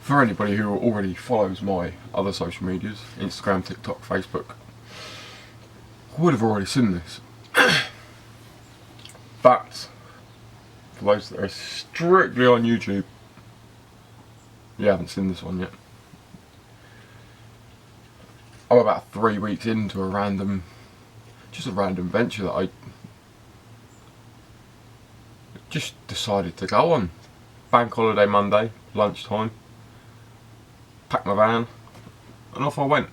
For anybody who already follows my other social medias, Instagram, TikTok, Facebook, I would have already seen this. But for those that are strictly on YouTube, you haven't seen this one yet. I'm about 3 weeks into a random venture that I just decided to go on. Bank holiday Monday, lunchtime, packed my van and off I went.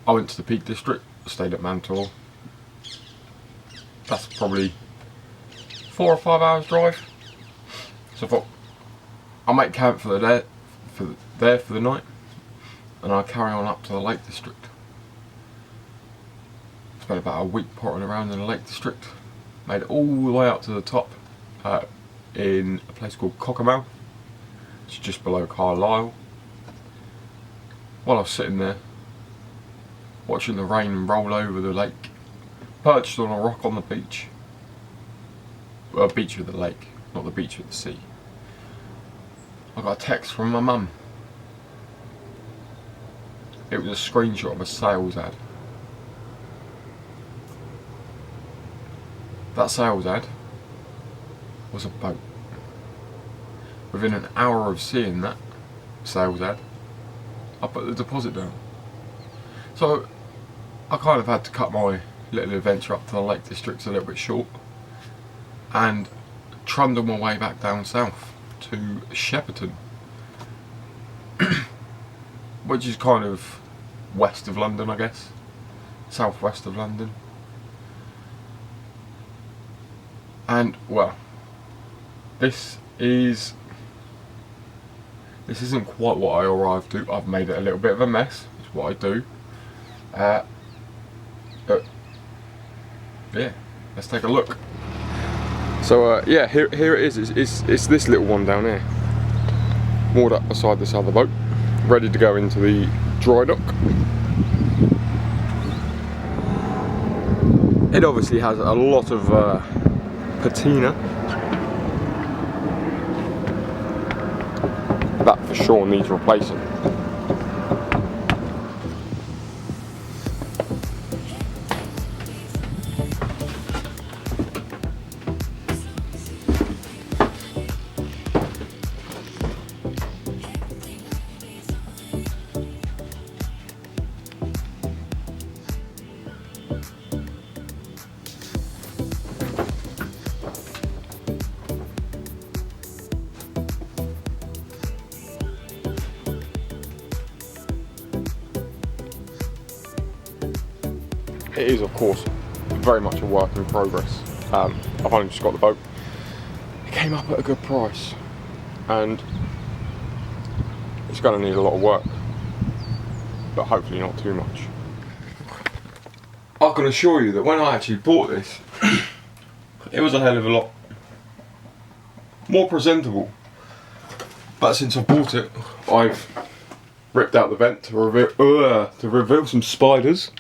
I went to the Peak District, stayed at Mantor. That's probably 4 or 5 hours drive. So I thought I'll make camp for the night, and I'll carry on up to the Lake District. Spent about a week potting around in the Lake District. Made it all the way up to the top in a place called Cockermouth. It's just below Carlisle. While I was sitting there, watching the rain roll over the lake, perched on a rock on the beach. Well, beach of the lake, not the beach of the sea. I got a text from my mum. It was a screenshot of a sales ad. That sales ad was a boat. Within an hour of seeing that sales ad, I put the deposit down. So I kind of had to cut my little adventure up to the Lake District a little bit short and trundle my way back down south to Shepperton, which is kind of west of London, I guess, southwest of London. And well, this isn't quite what I arrived to. I've made it a little bit of a mess. It's what I do. But yeah, let's take a look. So yeah, here it is. It's this little one down here, moored up beside this other boat, ready to go into the dry dock. It obviously has a lot of patina. That for sure needs replacing. It is, of course, very much a work in progress. I've only just got the boat. It came up at a good price, and it's going to need a lot of work, but hopefully not too much. I can assure you that when I actually bought this, it was a hell of a lot more presentable. But since I bought it, I've ripped out the vent to reveal some spiders.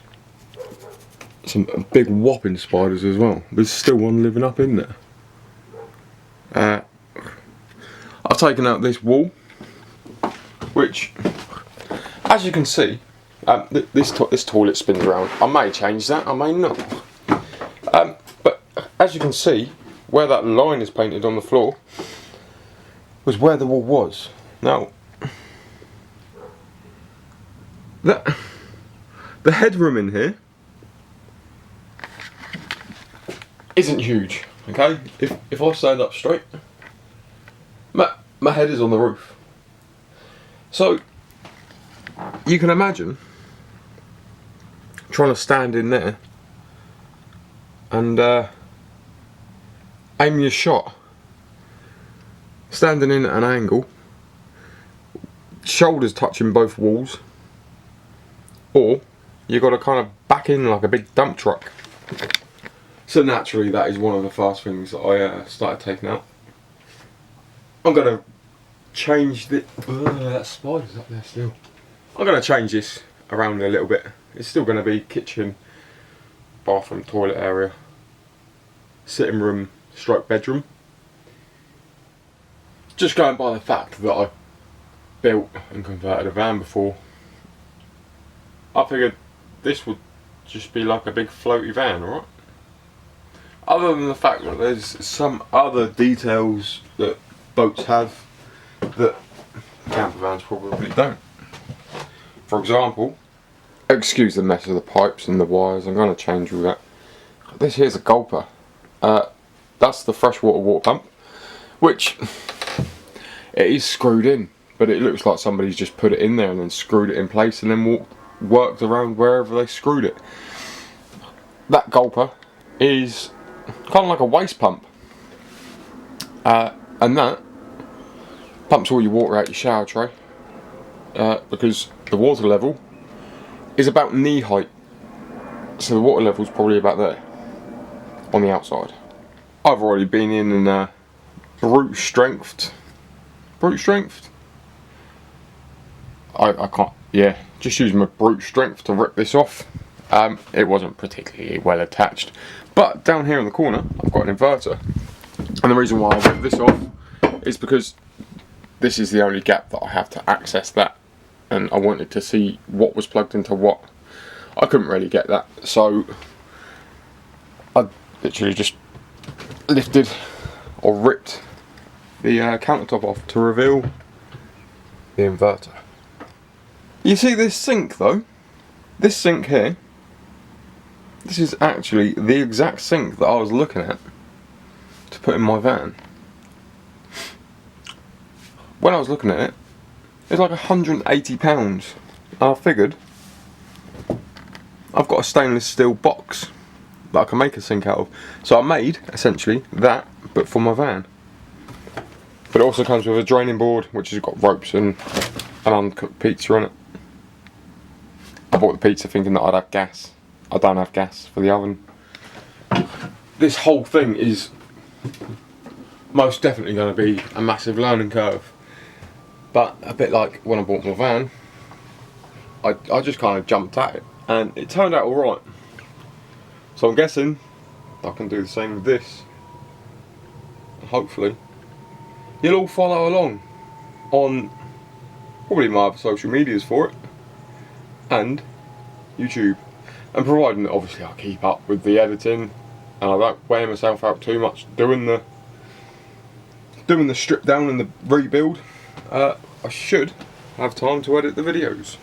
Some big whopping spiders as well. There's still one living up in there. I've taken out this wall, which, as you can see, this toilet spins around. I may change that, I may not. But as you can see, where that line is painted on the floor was where the wall was. Now, the headroom in here isn't huge, okay? If I stand up straight, my head is on the roof. So you can imagine trying to stand in there and aim your shot, standing in at an angle, shoulders touching both walls, or you've got to kind of back in like a big dump truck. So naturally, that is one of the first things that I started taking out. I'm going to change the... that spider's up there still. I'm going to change this around a little bit. It's still going to be kitchen, bathroom, toilet area, sitting room, stroke bedroom. Just going by the fact that I built and converted a van before, I figured this would just be like a big floaty van, right? Other than the fact that there's some other details that boats have that camper vans probably don't. For example, excuse the mess of the pipes and the wires, I'm going to change all that. This here's a gulper. That's the freshwater water pump, which it is screwed in, but it looks like somebody's just put it in there and then screwed it in place and then worked around wherever they screwed it. That gulper is kind of like a waste pump, and that pumps all your water out your shower tray, because the water level is about knee height, so the water level is probably about there on the outside. I've already been in and brute strength. I can't, yeah, just use my brute strength to rip this off. It wasn't particularly well attached, but down here in the corner I've got an inverter, and the reason why I ripped this off is because this is the only gap that I have to access that, and I wanted to see what was plugged into what. I couldn't really get that, so I literally just lifted or ripped the countertop off to reveal the inverter. You see this sink though? This sink here, this is actually the exact sink that I was looking at to put in my van. When I was looking at it, it's like £180. I figured I've got a stainless steel box that I can make a sink out of. So I made, essentially, that, but for my van. But it also comes with a draining board, which has got ropes and an uncooked pizza on it. I bought the pizza thinking that I'd have gas. I don't have gas for the oven. This whole thing is most definitely going to be a massive learning curve. But a bit like when I bought my van, I just kind of jumped at it, and it turned out alright. So I'm guessing I can do the same with this. Hopefully you'll all follow along on probably my other social medias for it, and YouTube. And providing that obviously I keep up with the editing and I don't wear myself out too much doing the strip down and the rebuild, I should have time to edit the videos.